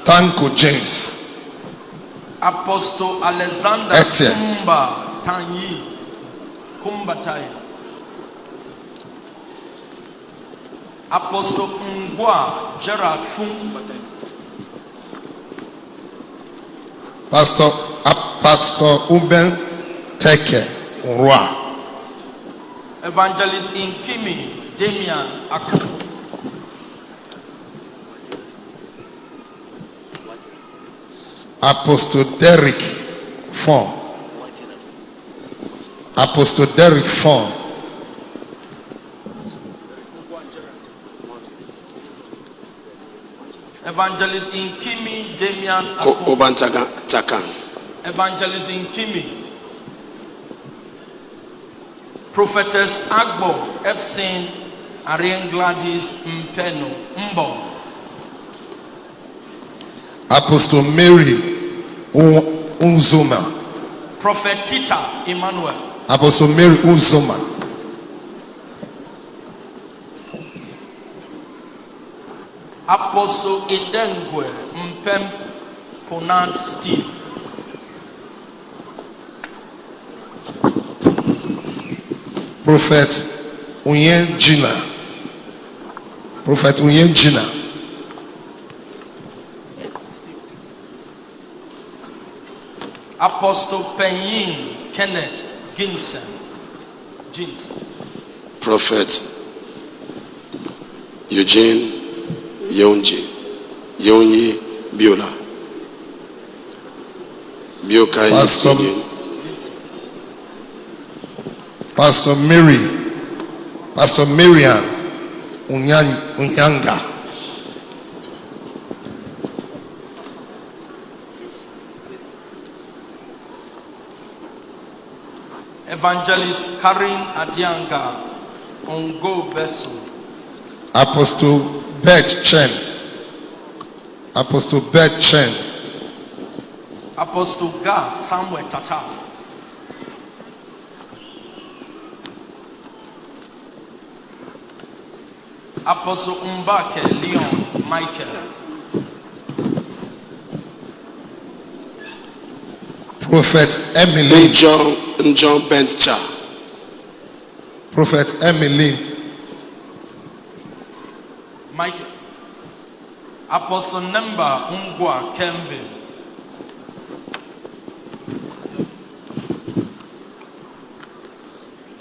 Tanko James. Apostle Alexander Kumba Tanyi Kumbatai. Apostle Ngwa Gerard Fung. Pastor Uben Teke Unrwa. Evangelist Inkimi Damian Aku. Apostle Derek Fon. Apostle Derek Fon. Evangelist Inkimi Damian Aku. Evangelist Inkimi. Prophetess Agbo Epson Ariane Gladys Mpeno Mbo. Apostle Mary Unzuma. Prophet Tita Emmanuel. Apostle Mary Unzuma. Apostle Edengwe Mpem Ponant Steve. Prophet Unyen Gina. Prophet Unyen Gina. Apostle Penyin Kenneth Ginson. Prophet Eugene Yonyi Biola. Biokai Pastor Miriam Unyanga. Evangelist Karin Adianga Ongo Beso. Apostle Beth Chen. Apostle Beth Chen. Apostle Ga Samuel Tata. Apostle Umbake Leon Michael. Prophet Emily John Bentcha. Prophet Emily Michael. Apostle Nemba Ungwa Kenvin.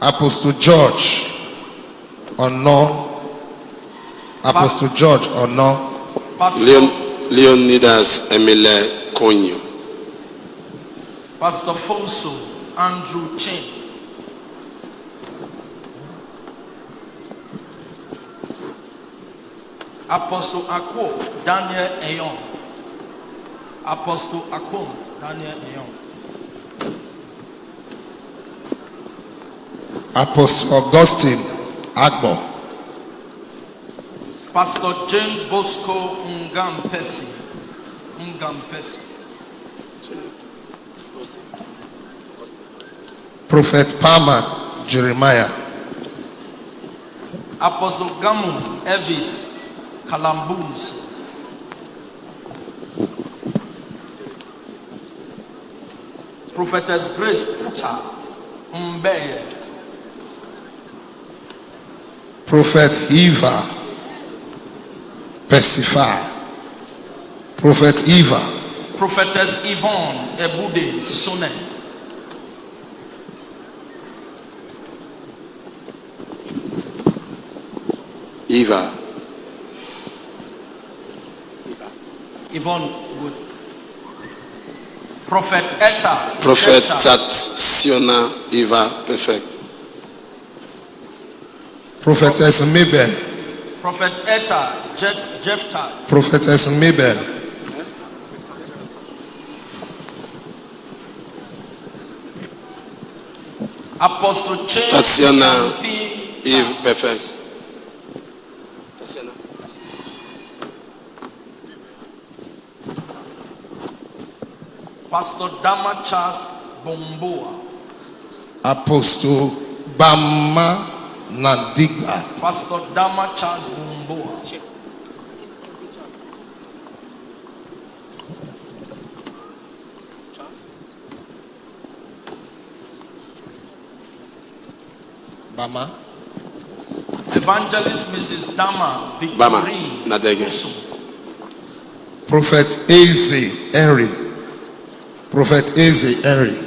Apostle George Ono. Apostle George Ono. Leonidas Emile Konyo. Pastor Foso Andrew Chen. Apostle Akko Daniel Eyon. Apostle Akko Daniel Eyon. Apostle Augustine Agbo. Pastor Jane Bosco Ngampesi. Prophet Palmer Jeremiah. Apostle Gamu Evis Kalambunso. Prophetess Grace Puta Mbeye. Prophet Eva Pesify. Prophet Eva. Prophetess Yvonne Ebude Sone. Eva. Yvonne Wood. Prophet Etta. Prophet Tatsiona Eva Perfect. Prophetess Mabel. Prophet Etta Jephthah. Prophetess Mabel. Apostle Chen. Tatiana Eve Perfect. Pastor Dama Charles Bomboa. Apostle Bama Nadiga. Pastor Dama Charles Bomboa. Bama. Evangelist Mrs. Dama Bama, Victorine Nadege. Kusum. Prophet Eze Henry. Prophet Eze Henry.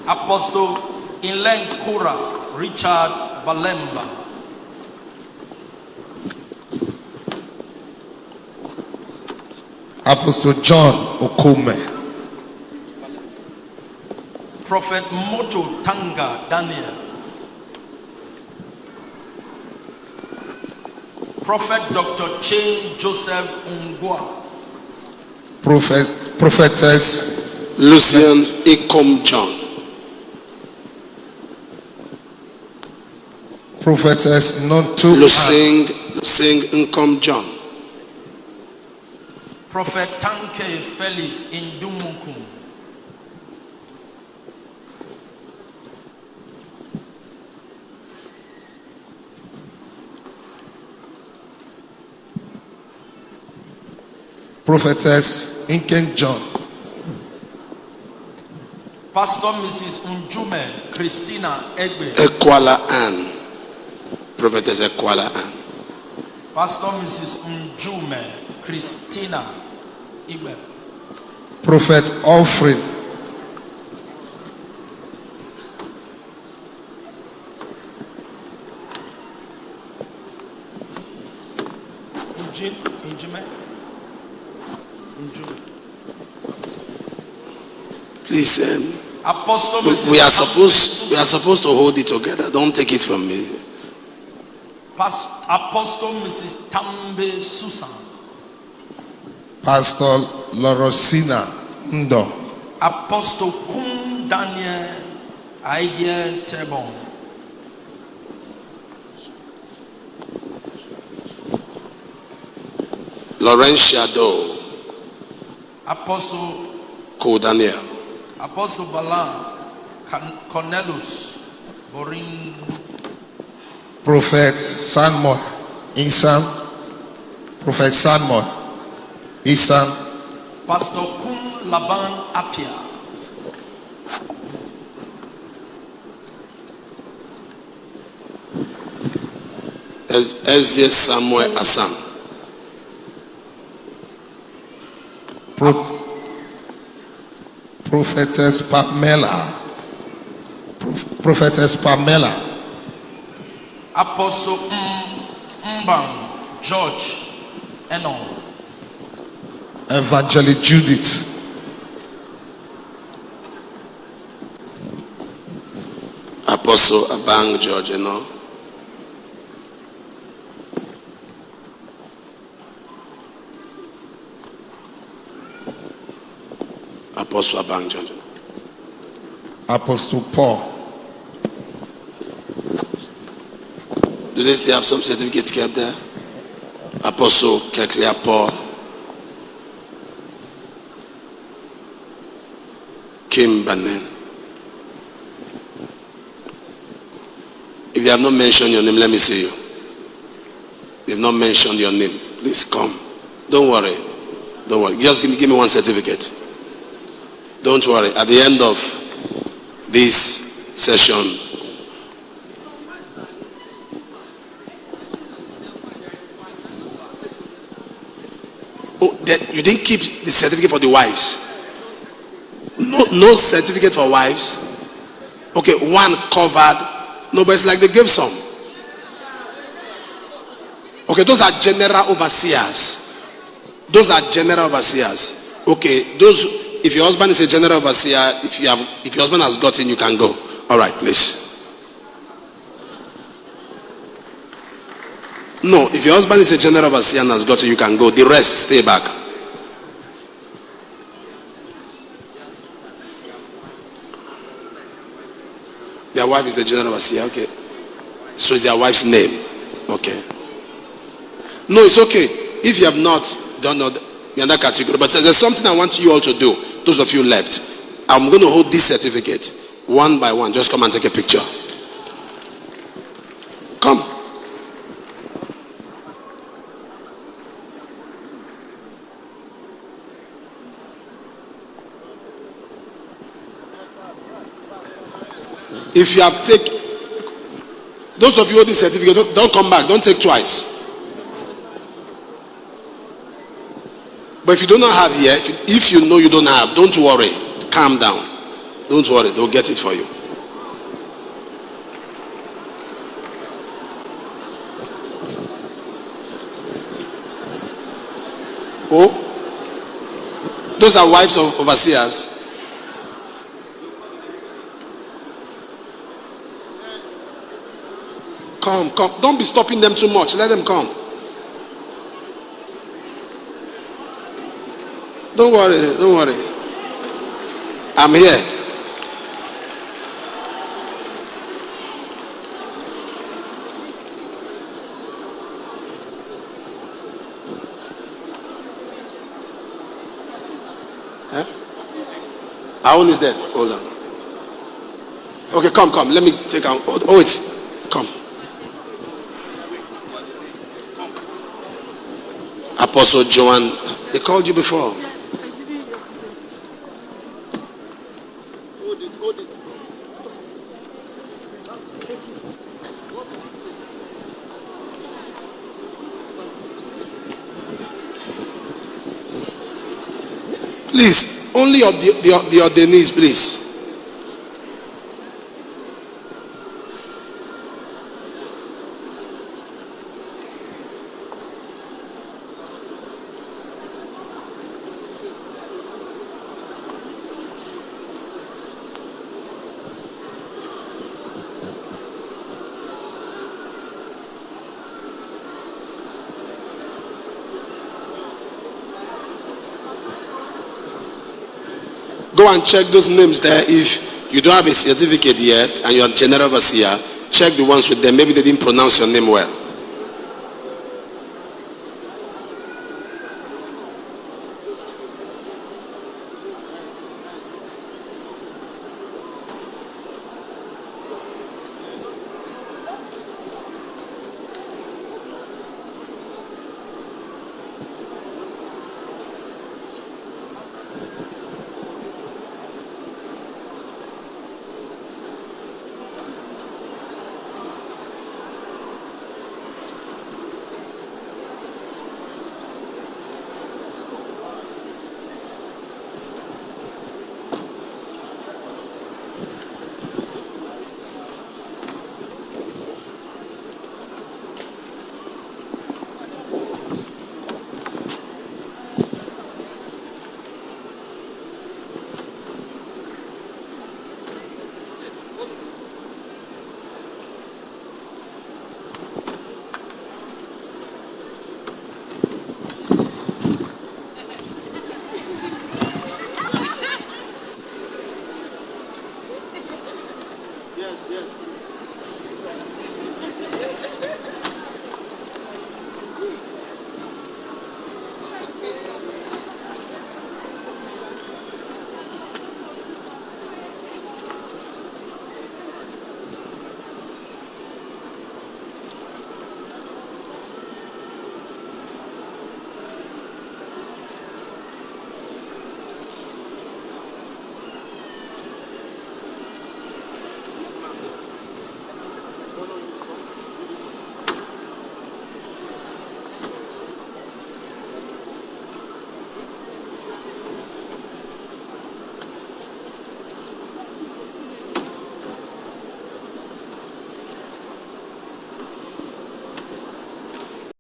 Apostle Inlen Kura Richard Balemba. Apostle John Okome. Prophet Moto Tanga Daniel. Prophet Dr. Chain Joseph Ungwa. Prophetess Lucian Ikom John. Prophetess Nonto Lusing Nkom John. Prophet Tanke Felix Indumukum. Prophetess Inken John. Pastor Mrs. Unjume Christina Egbe. Ekwala Ann. Prophetess Ekwala Ann. Pastor Mrs. Unjume Christina Egbe. Prophet Alfred. Unjume. Please, Apostle Mrs. we are supposed to hold it together. Don't take it from me. Apostle Mrs. Tambe Susan. Pastor Lorosina Ndo. Apostle Kun Daniel Idea Tebon. Laurentia Doe. Apostle Ko Daniel. Apostle Bala Cornelius Borin. Prophet Samuel Isam. Prophet Samuel Isam. Pastor Kun Laban Apia. Ezra Samuel Assam. Prophetess Pamela. Prophetess Pamela. Apostle Mbang George Enon. Evangelist Judith. Apostle Abang George, Apostle Abang George. Apostle Paul. Do they still have some certificates kept there? Apostle Keklia Paul. Kim Banen. If they have not mentioned your name, let me see you. They have not mentioned your name. Please come. Don't worry. Don't worry. Just give me one certificate. Don't worry. At the end of this session, you didn't keep the certificate for the wives. No certificate for wives. Okay, one covered. No, but it's like they gave some. Okay, those are general overseers. Those are general overseers. Okay, those, if your husband is a general overseer, if your husband has gotten, you can go. All right, please. No, if your husband is a general overseer and has gotten, you can go. The rest, stay back. Their wife is the general overseer. Okay. So it's their wife's name. Okay. No, it's okay. If you have not done you're in that category. But there's something I want you all to do. Those of you left. I'm going to hold this certificate one by one. Just come and take a picture. Come. If you have taken, Those of you with this certificate, don't come back. Don't take twice. But if you do not have here, if you know you don't have, don't worry. Calm down. Don't worry. They'll get it for you. Oh, those are wives of overseers. Come. Don't be stopping them too much. Let them come. Don't worry. I'm here. Huh? Our own is there. Hold on. Okay, come. Let me take out. Oh, wait. Come. Apostle Joan, they called you before. Please, only the ordainees, please. Go and check those names there. If you don't have a certificate yet and you are general overseer, check the ones with them. Maybe they didn't pronounce your name well.